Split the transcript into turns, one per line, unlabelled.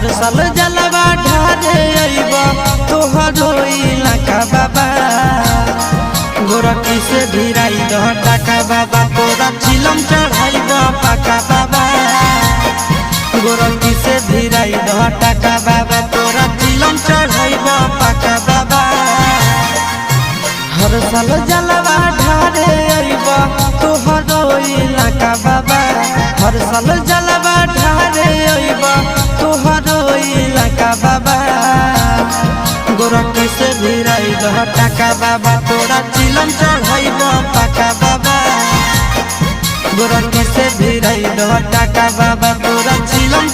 हर साल जलवा ढारे अइबा तोहरो इलाका बाबा गोरखी से भिराई दह टाका बाबा तोरा चिलम चढ़ाइबा पाका बाबा गोरखी से भिराई दह टाका बाबा तोरा चिलम चढ़ाइबा पाका बाबा हर साल जलवा ढारे अइबा तोहरो इलाका बाबा हर साल जलवा ढारे अइबा तोहरो इलाका बाबा गोरखी से भिराई दह टाका बाबा तोरा चिलम चढ़ाइबा पाका बाबा गोरखी से भिराई दह टाका बाबा तोरा चिलम